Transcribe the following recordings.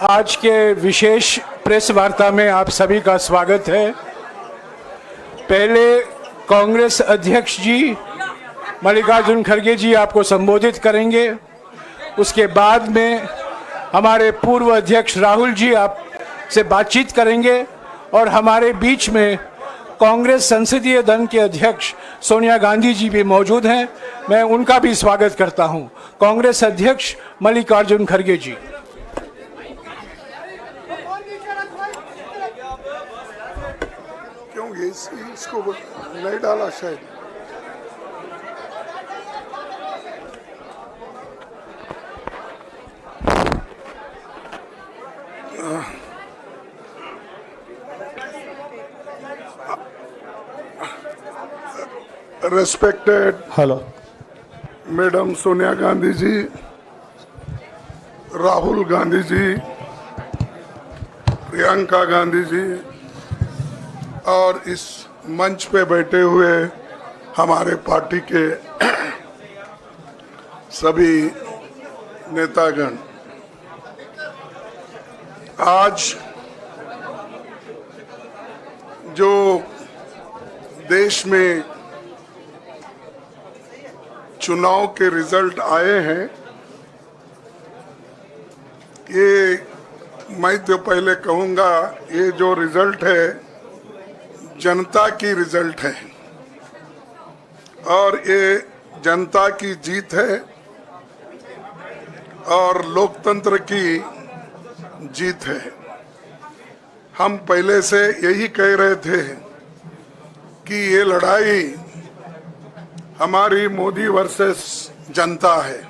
आज के विशेष प्रेस वार्ता में आप सभी का स्वागत है। पहले कांग्रेस अध्यक्ष जी मल्लिकार्जुन खड़गे जी आपको संबोधित करेंगे। उसके बाद में हमारे पूर्व अध्यक्ष राहुल जी आपसे बातचीत करेंगे और हमारे बीच में कांग्रेस संसदीय दल के अध्यक्ष सोनिया गांधी जी भी मौजूद हैं। मैं उनका भी स्वागत करता हूं। कांग्रेस अध्यक्ष मल्लिकार्जुन खड़गे जी। क्यों इसको नहीं डाला शायद। Respected hello madam Sonia Gandhi ji, Rahul Gandhi ji, Priyanka Gandhi ji और इस मंच पे बैठे हुए हमारे पार्टी के सभी नेतागण, आज जो देश में चुनाव के रिजल्ट आए हैं, ये मैं तो पहले कहूँगा, ये जो रिजल्ट है जनता की रिजल्ट है और ये जनता की जीत है और लोकतंत्र की जीत है। हम पहले से यही कह रहे थे कि ये लड़ाई हमारी मोदी वर्सेस जनता है,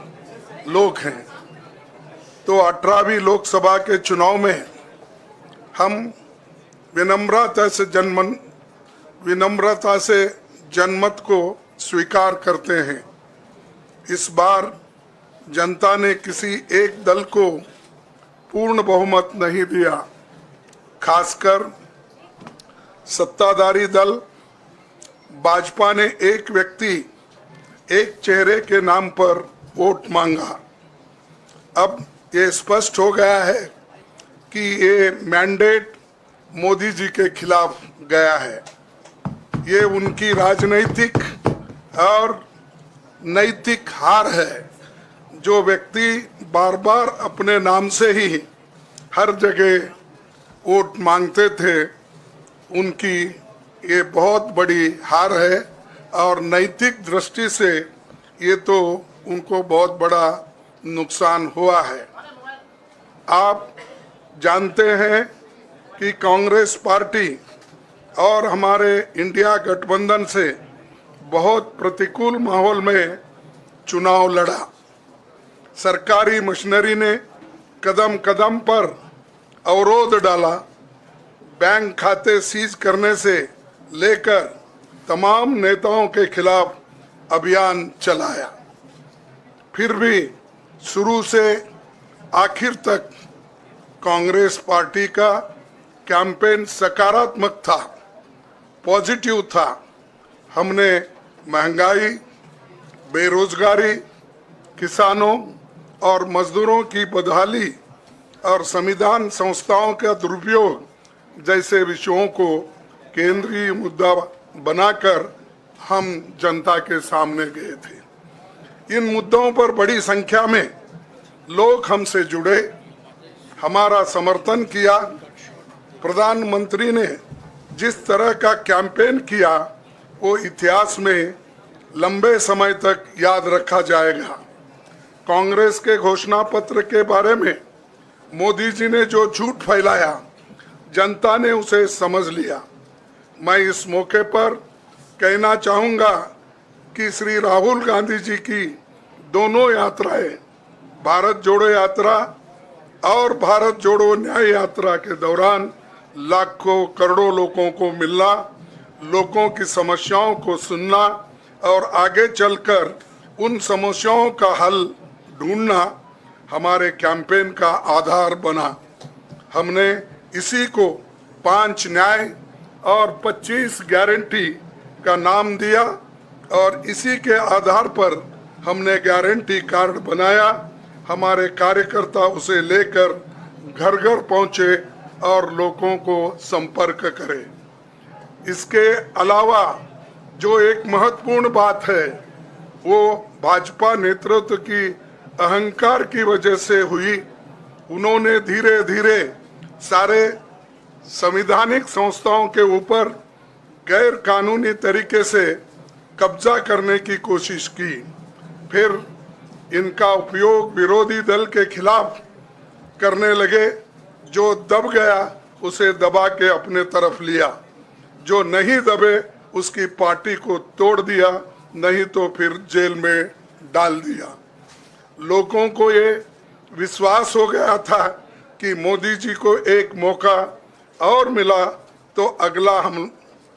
लोग हैं। तो 18वीं लोकसभा के चुनाव में हम विनम्रता से जनमत को स्वीकार करते हैं। इस बार जनता ने किसी एक दल को पूर्ण बहुमत नहीं दिया, खासकर सत्ताधारी दल भाजपा ने एक व्यक्ति एक चेहरे के नाम पर वोट मांगा। अब ये स्पष्ट हो गया है कि ये मैंडेट मोदी जी के खिलाफ गया है। ये उनकी राजनीतिक और नैतिक हार है। जो व्यक्ति बार बार अपने नाम से ही हर जगह वोट मांगते थे, उनकी ये बहुत बड़ी हार है और नैतिक दृष्टि से ये तो उनको बहुत बड़ा नुकसान हुआ है। आप जानते हैं कि कांग्रेस पार्टी और हमारे इंडिया गठबंधन से बहुत प्रतिकूल माहौल में चुनाव लड़ा। सरकारी मशीनरी ने कदम कदम पर अवरोध डाला। बैंक खाते सीज करने से लेकर तमाम नेताओं के खिलाफ अभियान चलाया। फिर भी शुरू से आखिर तक कांग्रेस पार्टी का कैंपेन सकारात्मक था, पॉजिटिव था। हमने महंगाई, बेरोजगारी, किसानों और मजदूरों की बदहाली और संविधान संस्थाओं का दुरुपयोग जैसे विषयों को केंद्रीय मुद्दा बनाकर हम जनता के सामने गए थे। इन मुद्दों पर बड़ी संख्या में लोग हमसे जुड़े, हमारा समर्थन किया। प्रधानमंत्री ने जिस तरह का कैंपेन किया वो इतिहास में लंबे समय तक याद रखा जाएगा। कांग्रेस के घोषणा पत्र के बारे में मोदी जी ने जो झूठ फैलाया, जनता ने उसे समझ लिया। मैं इस मौके पर कहना चाहूँगा कि श्री राहुल गांधी जी की दोनों यात्राएं, भारत जोड़ो यात्रा और भारत जोड़ो न्याय यात्रा के दौरान लाखों करोड़ों लोगों को मिलना, लोगों की समस्याओं को सुनना और आगे चलकर उन समस्याओं का हल ढूंढना हमारे कैंपेन का आधार बना। हमने इसी को 5 न्याय और 25 गारंटी का नाम दिया और इसी के आधार पर हमने गारंटी कार्ड बनाया। हमारे कार्यकर्ता उसे लेकर घर घर पहुंचे और लोगों को संपर्क करे। इसके अलावा जो एक महत्वपूर्ण बात है वो भाजपा नेतृत्व की अहंकार की वजह से हुई। उन्होंने धीरे धीरे सारे संवैधानिक संस्थाओं के ऊपर गैर कानूनी तरीके से कब्जा करने की कोशिश की। फिर इनका उपयोग विरोधी दल के खिलाफ करने लगे। जो दब गया उसे दबा के अपने तरफ लिया, जो नहीं दबे उसकी पार्टी को तोड़ दिया, नहीं तो फिर जेल में डाल दिया। लोगों को ये विश्वास हो गया था कि मोदी जी को एक मौका और मिला तो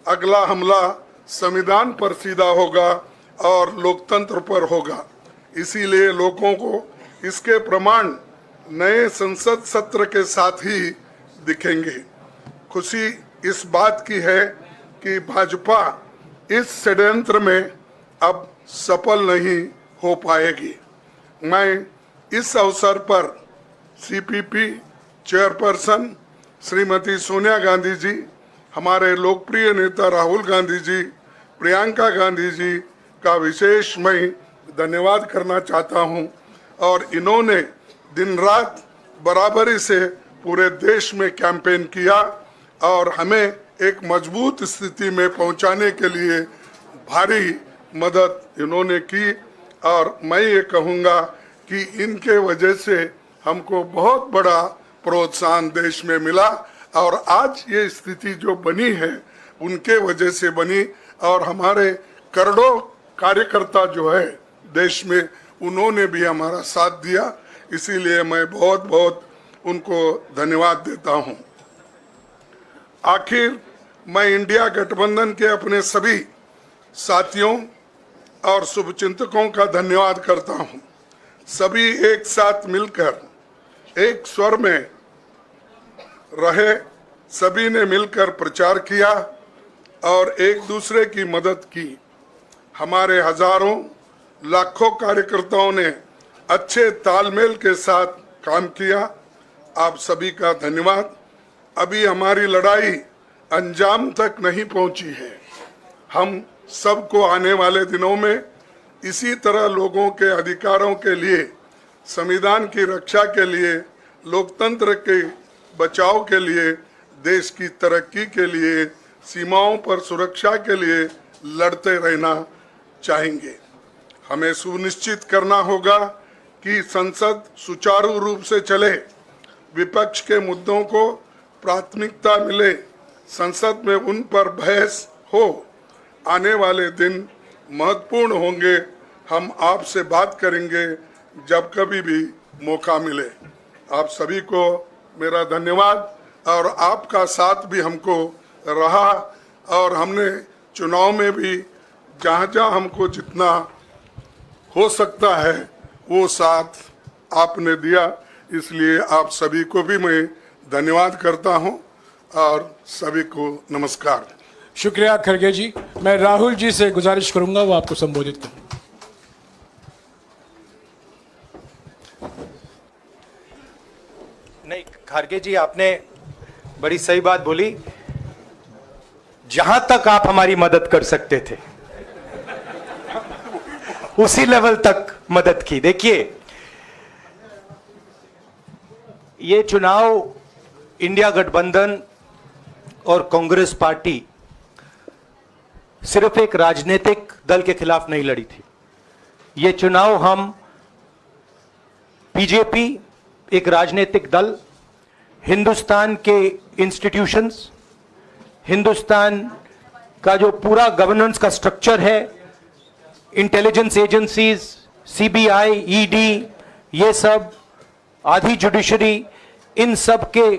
अगला हमला संविधान पर सीधा होगा और लोकतंत्र पर होगा। इसीलिए लोगों को इसके प्रमाण नए संसद सत्र के साथ ही दिखेंगे। खुशी इस बात की है कि भाजपा इस षड्यंत्र में अब सफल नहीं हो पाएगी। मैं इस अवसर पर सीपीपी चेयरपर्सन श्रीमती सोनिया गांधी जी, हमारे लोकप्रिय नेता राहुल गांधी जी, प्रियंका गांधी जी का विशेष मैं धन्यवाद करना चाहता हूं। और इन्होंने दिन रात बराबरी से पूरे देश में कैंपेन किया और हमें एक मजबूत स्थिति में पहुंचाने के लिए भारी मदद इन्होंने की। और मैं ये कहूँगा कि इनके वजह से हमको बहुत बड़ा प्रोत्साहन देश में मिला और आज ये स्थिति जो बनी है उनके वजह से बनी। और हमारे करोड़ों कार्यकर्ता जो है देश में, उन्होंने भी हमारा साथ दिया। इसीलिए मैं बहुत बहुत उनको धन्यवाद देता हूं। आखिर मैं इंडिया गठबंधन के अपने सभी साथियों और शुभचिंतकों का धन्यवाद करता हूं। सभी एक साथ मिलकर एक स्वर में रहे, सभी ने मिलकर प्रचार किया और एक दूसरे की मदद की। हमारे हजारों लाखों कार्यकर्ताओं ने अच्छे तालमेल के साथ काम किया। आप सभी का धन्यवाद। अभी हमारी लड़ाई अंजाम तक नहीं पहुंची है। हम सबको आने वाले दिनों में इसी तरह लोगों के अधिकारों के लिए, संविधान की रक्षा के लिए, लोकतंत्र के बचाव के लिए, देश की तरक्की के लिए, सीमाओं पर सुरक्षा के लिए लड़ते रहना चाहेंगे। हमें सुनिश्चित करना होगा कि संसद सुचारू रूप से चले, विपक्ष के मुद्दों को प्राथमिकता मिले, संसद में उन पर बहस हो। आने वाले दिन महत्वपूर्ण होंगे। हम आपसे बात करेंगे जब कभी भी मौका मिले। आप सभी को मेरा धन्यवाद। और आपका साथ भी हमको रहा और हमने चुनाव में भी जहाँ जहाँ हमको जितना हो सकता है वो साथ आपने दिया। इसलिए आप सभी को भी मैं धन्यवाद करता हूँ और सभी को नमस्कार। शुक्रिया खड़गे जी। मैं राहुल जी से गुजारिश करूंगा वो आपको संबोधित करें। नहीं, खड़गे जी आपने बड़ी सही बात बोली। जहां तक आप हमारी मदद कर सकते थे उसी लेवल तक मदद की। देखिए, ये चुनाव इंडिया गठबंधन और कांग्रेस पार्टी सिर्फ एक राजनीतिक दल के खिलाफ नहीं लड़ी थी। ये चुनाव हम बीजेपी, एक राजनीतिक दल, हिंदुस्तान के इंस्टीट्यूशंस, हिंदुस्तान का जो पूरा गवर्नेंस का स्ट्रक्चर है, इंटेलिजेंस एजेंसीज, सीबीआई, ईडी, ये सब, आधी जुडिशरी, इन सब के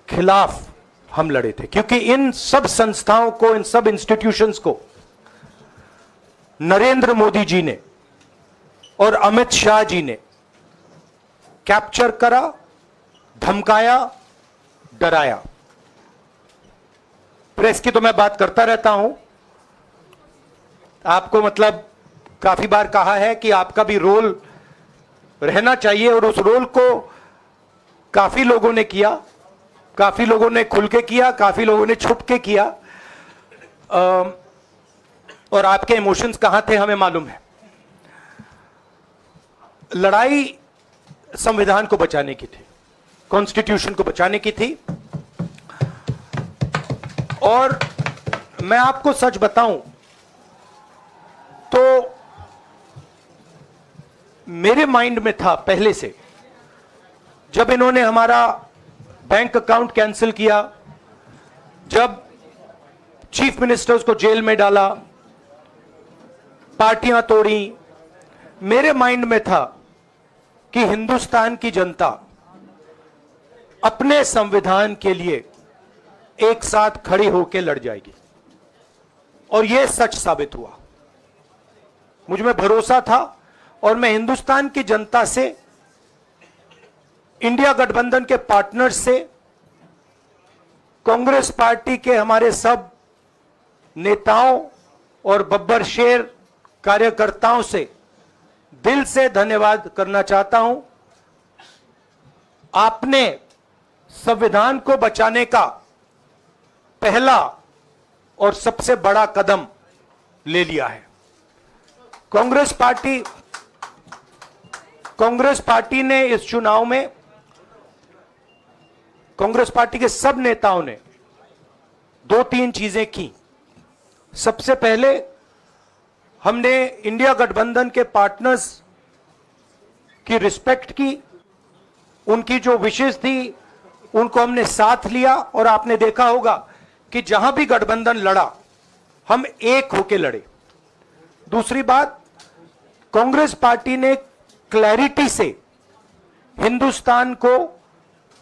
खिलाफ हम लड़े थे। क्योंकि इन सब संस्थाओं को, इन सब इंस्टीट्यूशंस को नरेंद्र मोदी जी ने और अमित शाह जी ने कैप्चर करा, धमकाया, डराया। प्रेस की तो मैं बात करता रहता हूं। आपको मतलब काफी बार कहा है कि आपका भी रोल रहना चाहिए और उस रोल को काफी लोगों ने किया, काफी लोगों ने खुल के किया, काफी लोगों ने छुप के किया, और आपके इमोशंस कहां थे हमें मालूम है। लड़ाई संविधान को बचाने की थी, कॉन्स्टिट्यूशन को बचाने की थी। और मैं आपको सच बताऊं तो मेरे माइंड में था पहले से, जब इन्होंने हमारा बैंक अकाउंट कैंसिल किया, जब चीफ मिनिस्टर्स को जेल में डाला, पार्टियां तोड़ी, मेरे माइंड में था कि हिंदुस्तान की जनता अपने संविधान के लिए एक साथ खड़ी होकर लड़ जाएगी। और यह सच साबित हुआ। मुझ में भरोसा था और मैं हिंदुस्तान की जनता से, इंडिया गठबंधन के पार्टनर्स से, कांग्रेस पार्टी के हमारे सब नेताओं और बब्बर शेर कार्यकर्ताओं से दिल से धन्यवाद करना चाहता हूं। आपने संविधान को बचाने का पहला और सबसे बड़ा कदम ले लिया है। कांग्रेस पार्टी ने इस चुनाव में, कांग्रेस पार्टी के सब नेताओं ने 2-3 चीजें की। सबसे पहले हमने इंडिया गठबंधन के पार्टनर्स की रिस्पेक्ट की, उनकी जो विशेष थी उनको हमने साथ लिया, और आपने देखा होगा कि जहां भी गठबंधन लड़ा हम एक होकर लड़े। दूसरी बात, कांग्रेस पार्टी ने क्लैरिटी से हिंदुस्तान को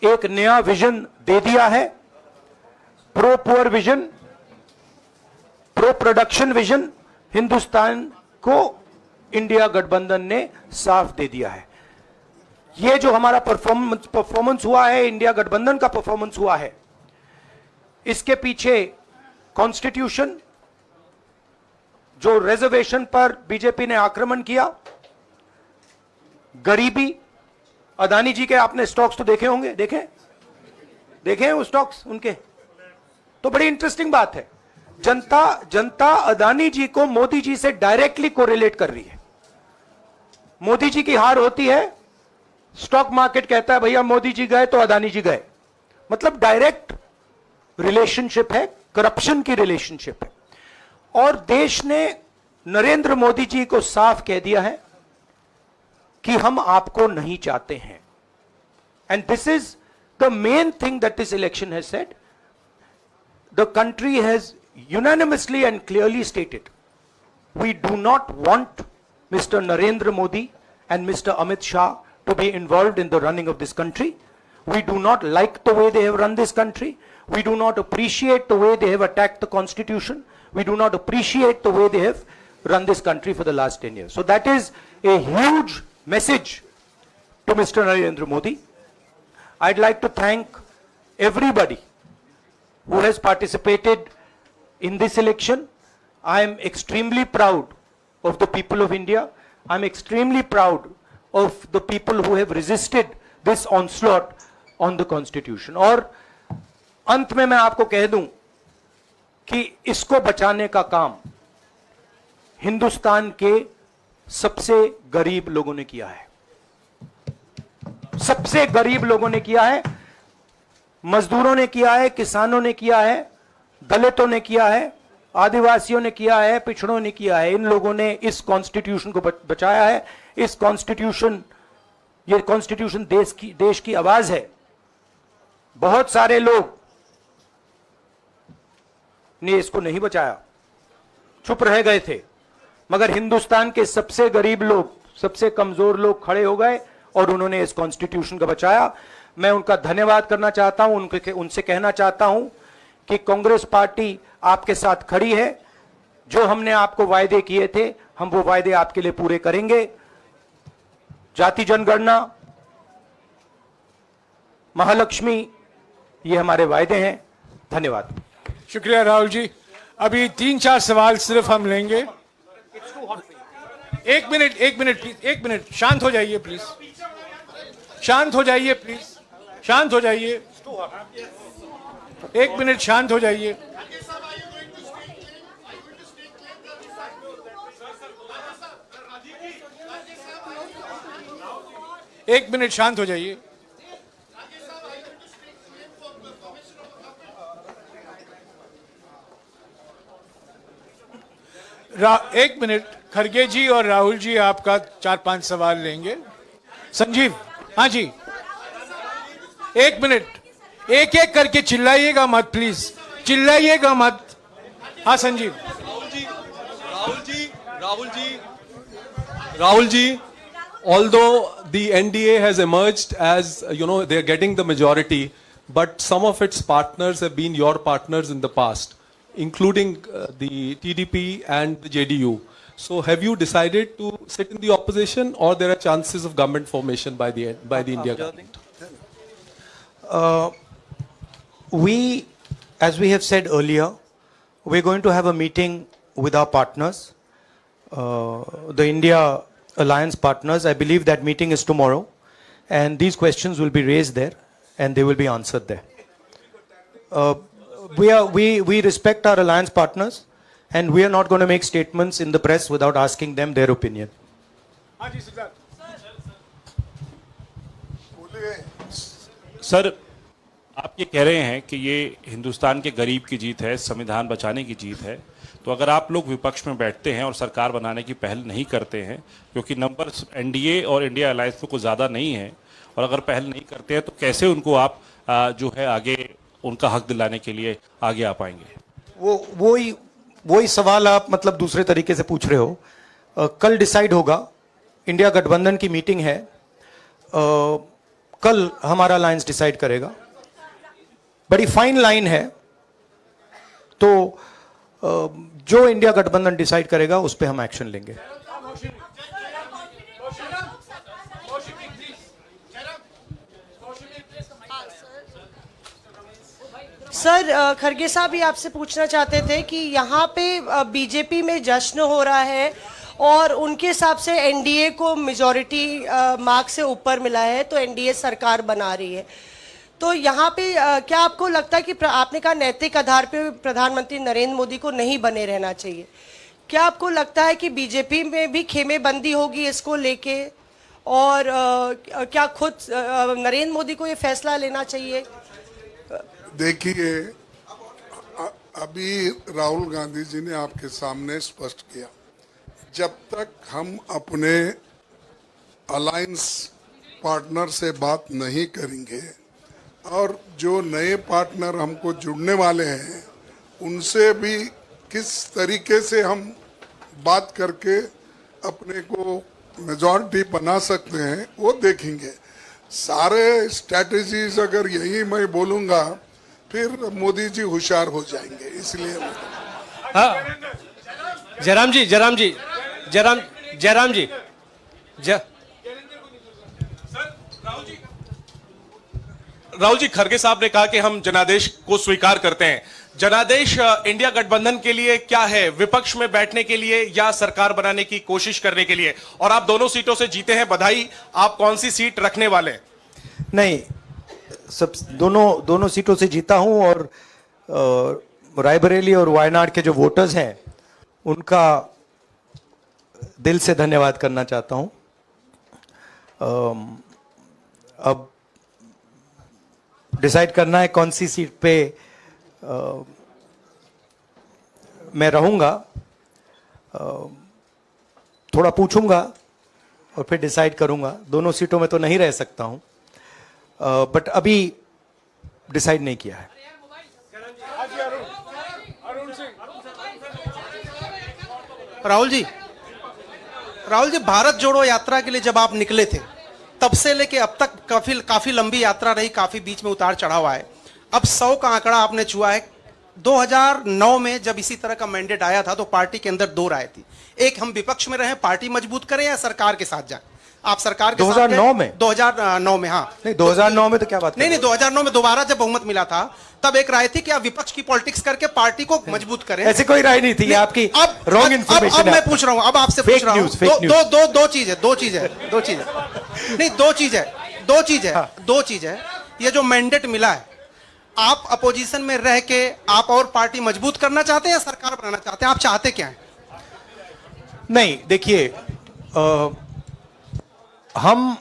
एक नया विजन दे दिया है, pro poor vision, pro production vision Hindustan को इंडिया गठबंधन ने साफ दे दिया है। यह जो हमारा परफॉर्मेंस हुआ है, इंडिया गठबंधन का परफॉर्मेंस हुआ है, इसके पीछे कॉन्स्टिट्यूशन, जो रिजर्वेशन पर बीजेपी ने आक्रमण किया, गरीबी, अदानी जी के आपने स्टॉक्स तो देखे होंगे, देखे हैं वो स्टॉक्स उनके, तो बड़ी इंटरेस्टिंग बात है। जनता अदानी जी को मोदी जी से डायरेक्टली कोरिलेट कर रही है। मोदी जी की हार होती है, स्टॉक मार्केट कहता है भैया मोदी जी गए तो अदानी जी गए, मतलब डायरेक्ट रिलेशनशिप है, करप्शन की रिलेशनशिप है। और देश ने नरेंद्र मोदी जी को साफ कह दिया है कि हम आपको नहीं चाहते हैं। And this is the main thing that this election has said. The country has unanimously and clearly stated, we do not want Mr. Narendra Modi and Mr. Amit Shah to be involved in the running of this country. We do not like the way they have run this country. We do not appreciate the way they have attacked the constitution. We do not appreciate the way they have run this country for the last 10 years. So that is a huge message to Mr. Narendra Modi. I'd like to thank everybody who has participated in this election. I am extremely proud of the people of India. I'm extremely proud of the people who have resisted this onslaught on the constitution. और अंत में मैं आपको कह दूं कि इसको बचाने का काम हिंदुस्तान के सबसे गरीब लोगों ने किया है। सबसे गरीब लोगों ने किया है, मजदूरों ने किया है, किसानों ने किया है, दलितों ने किया है, आदिवासियों ने किया है, पिछड़ों ने किया है। इन लोगों ने इस कॉन्स्टिट्यूशन को बचाया है। इस कॉन्स्टिट्यूशन, ये कॉन्स्टिट्यूशन देश की आवाज है। बहुत सारे लोग ने इसको नहीं बचाया, चुप रह गए थे, मगर हिंदुस्तान के सबसे गरीब लोग, सबसे कमजोर लोग खड़े हो गए और उन्होंने इस कॉन्स्टिट्यूशन को बचाया। मैं उनका धन्यवाद करना चाहता हूं, उनसे कहना चाहता हूं कि कांग्रेस पार्टी आपके साथ खड़ी है। जो हमने आपको वायदे किए थे, हम वो वायदे आपके लिए पूरे करेंगे। जाति जनगणना, महालक्ष्मी, ये हमारे वायदे हैं। धन्यवाद। शुक्रिया राहुल जी। अभी 3-4 सवाल सिर्फ हम लेंगे। एक मिनट प्लीज, एक मिनट, शांत हो जाइए प्लीज, शांत हो जाइए प्लीज। शांत हो जाइए, 1 मिनट शांत हो जाइए। एक मिनट शांत हो जाइए। एक मिनट, खड़गे जी और राहुल जी आपका 4-5 सवाल लेंगे। संजीव, हाँ जी, 1 मिनट, एक एक करके चिल्लाइएगा मत, प्लीज चिल्लाइएगा मत। हाँ Sanjeev. Rahul ji, although the NDA has emerged as, they are getting the majority, but some of its partners have been your partners in the past, including the TDP and the JDU. So have you decided to sit in the opposition, or there are chances of government formation by the India government? We, as we have said earlier, we're going to have a meeting with our partners, the India Alliance partners. I believe that meeting is tomorrow, and these questions will be raised there, and they will be answered there. We respect our alliance partners, and we are not going to make statements in the press without asking them their opinion. Sir, आप ये कह रहे हैं कि ये हिंदुस्तान के गरीब की जीत है, संविधान बचाने की जीत है, तो अगर आप लोग विपक्ष में बैठते हैं और सरकार बनाने की पहल नहीं करते हैं, क्योंकि नंबर एनडीए और इंडिया अलायंस में कुछ ज़्यादा नहीं है, और अगर पहल नहीं करते हैं तो कैसे उनको आप जो है आगे उनका हक दिलाने के लिए आगे आ पाएंगे? वही सवाल आप मतलब दूसरे तरीके से पूछ रहे हो। कल डिसाइड होगा, इंडिया गठबंधन की मीटिंग है, कल हमारा अलायंस डिसाइड करेगा। बड़ी फाइन लाइन है, तो जो इंडिया गठबंधन डिसाइड करेगा उस पे हम एक्शन लेंगे। सर, खड़गे साहब ये आपसे पूछना चाहते थे कि यहाँ पे बीजेपी में जश्न हो रहा है और उनके हिसाब से एनडीए को मेजॉरिटी मार्क से ऊपर मिला है, तो एनडीए सरकार बना रही है। तो यहाँ पे क्या आपको लगता है कि आपने कहा नैतिक आधार पे प्रधानमंत्री नरेंद्र मोदी को नहीं बने रहना चाहिए, क्या आपको लगता है कि बीजेपी में भी खेमेबंदी होगी इसको लेके, और क्या खुद नरेंद्र मोदी को ये फैसला लेना चाहिए? देखिए, अभी राहुल गांधी जी ने आपके सामने स्पष्ट किया, जब तक हम अपने अलायंस पार्टनर से बात नहीं करेंगे और जो नए पार्टनर हमको जुड़ने वाले हैं उनसे भी किस तरीके से हम बात करके अपने को मेजॉरिटी बना सकते हैं वो देखेंगे। सारे स्ट्रैटेजीज अगर यही मैं बोलूँगा फिर मोदी जी होशियार हो जाएंगे, इसलिए हाँ, जयराम जी राहुल जी, खड़गे साहब ने कहा कि हम जनादेश को स्वीकार करते हैं। जनादेश इंडिया गठबंधन के लिए क्या है? विपक्ष में बैठने के लिए या सरकार बनाने की कोशिश करने के लिए? और आप दोनों सीटों से जीते हैं, बधाई। आप कौन सी सीट रखने वाले? नहीं, सब दोनों सीटों से जीता हूं, और रायबरेली और वायनाड के जो वोटर्स हैं उनका दिल से धन्यवाद करना चाहता हूं। अब डिसाइड करना है कौन सी सीट पे मैं रहूंगा, थोड़ा पूछूंगा और फिर डिसाइड करूंगा। दोनों सीटों में तो नहीं रह सकता हूं, बट अभी डिसाइड नहीं किया है। राहुल जी, भारत जोड़ो यात्रा के लिए जब आप निकले थे तब से लेके अब तक काफी लंबी यात्रा रही, काफी बीच में उतार चढ़ाव आए। अब 100 का आंकड़ा आपने छुआ है। 2009 में जब इसी तरह का मैंडेट आया था तो पार्टी के अंदर दो राय थी, एक हम विपक्ष में रहें, पार्टी मजबूत करें, या सरकार के साथ जाएं। आप सरकार के 2009 में 2009 में हाँ नहीं, 2009 में तो क्या बात नहीं 2009 में दोबारा जब बहुमत मिला था तब एक राय थी कि आप विपक्ष की पॉलिटिक्स करके पार्टी को मजबूत करें। ऐसी कोई राय नहीं थी, ये आपकी रॉन्ग इंफॉर्मेशन है। अब मैं पूछ रहा हूं, अब आपसे पूछ रहा हूं, दो चीज है। नहीं, दो चीज है। ये जो मैंडेट मिला है, आप अपोजिशन में रह के आप और पार्टी मजबूत करना चाहते हैं या सरकार बनाना चाहते हैं? आप चाहते क्या हैं? नहीं, देखिए, हम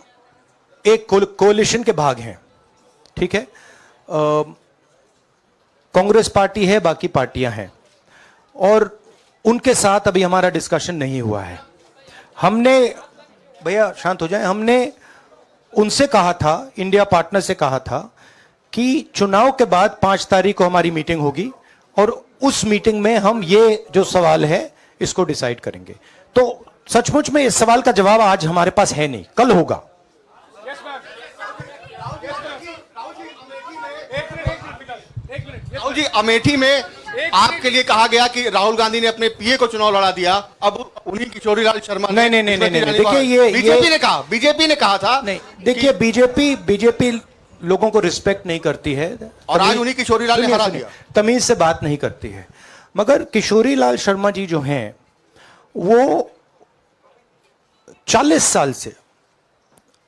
एक कोalition के भाग हैं, ठीक है। कांग्रेस पार्टी है, बाकी पार्टियां हैं, और उनके साथ अभी हमारा डिस्कशन नहीं हुआ है। हमने, भैया शांत हो जाए, हमने उनसे कहा था, इंडिया पार्टनर से कहा था कि चुनाव के बाद 5 तारीख को हमारी मीटिंग होगी और उस मीटिंग में हम ये जो सवाल है इसको डिसाइड करेंगे। तो सचमुच में इस सवाल का जवाब आज हमारे पास है नहीं, कल होगा। राहुल जी, अमेठी में आपके लिए कहा गया कि राहुल गांधी ने अपने पीए को चुनाव लड़ा दिया, अब उन्हीं किशोरीलाल शर्मा ने, नहीं, देखिए, ये बीजेपी ने कहा था। नहीं, देखिए, बीजेपी लोगों को रिस्पेक्ट नहीं करती है, और आज उन्हीं किशोरीलाल ने हरा दिया, तमीज से बात नहीं करती है। मगर किशोरीलाल शर्मा जी जो हैं, वो 40 साल से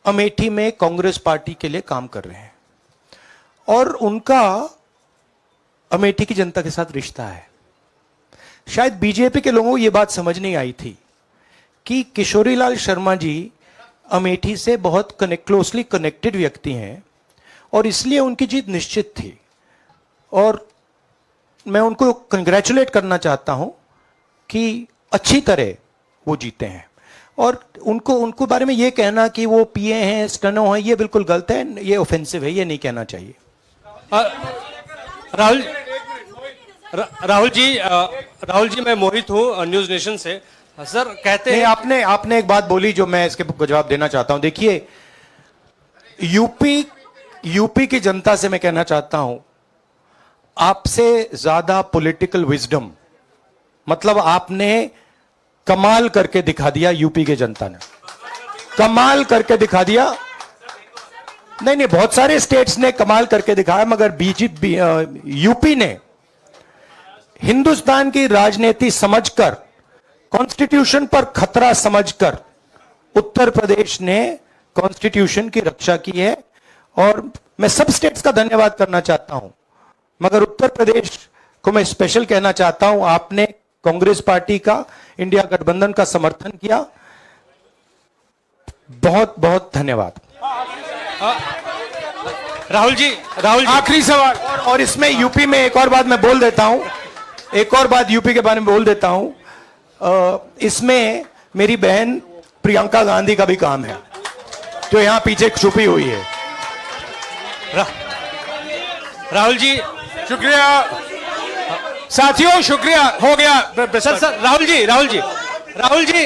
अमेठी में कांग्रेस पार्टी के लिए काम कर रहे हैं और उनका अमेठी की जनता के साथ रिश्ता है। शायद बीजेपी के लोगों को यह बात समझ नहीं आई थी कि किशोरीलाल शर्मा जी अमेठी से बहुत क्लोजली कनेक्टेड व्यक्ति हैं और इसलिए उनकी जीत निश्चित थी। और मैं उनको कंग्रेचुलेट करना चाहता हूं कि अच्छी तरह वो जीते हैं। और उनको बारे में ये कहना कि वो पीए हैं, स्टनो हैं, ये बिल्कुल गलत है, ये ऑफेंसिव है, ये नहीं कहना चाहिए। राहुल जी, मैं मोहित हूँ न्यूज नेशन से। सर कहते हैं, आपने एक बात बोली जो मैं इसके जवाब देना चाहता हूं। देखिए, यूपी की जनता से मैं कहना चाहता हूं, आपसे ज्यादा पॉलिटिकल विजडम, मतलब आपने कमाल करके दिखा दिया। यूपी के जनता ने कमाल करके दिखा दिया। नहीं, बहुत सारे स्टेट्स ने कमाल करके दिखाया, मगर यूपी ने हिंदुस्तान की राजनीति समझकर, कॉन्स्टिट्यूशन पर खतरा समझकर उत्तर प्रदेश ने कॉन्स्टिट्यूशन की रक्षा की है। और मैं सब स्टेट्स का धन्यवाद करना चाहता हूं, मगर उत्तर प्रदेश को मैं स्पेशल कहना चाहता हूं, आपने कांग्रेस पार्टी का, इंडिया गठबंधन का समर्थन किया। बहुत बहुत धन्यवाद। राहुल जी, आखिरी सवाल। और इसमें यूपी में एक और बात मैं बोल देता हूं, एक और बात यूपी के बारे में बोल देता हूं। इसमें मेरी बहन प्रियंका गांधी का भी काम है, जो यहां पीछे छुपी हुई है। राहुल जी, शुक्रिया साथियों, शुक्रिया, हो गया। सर राहुल जी,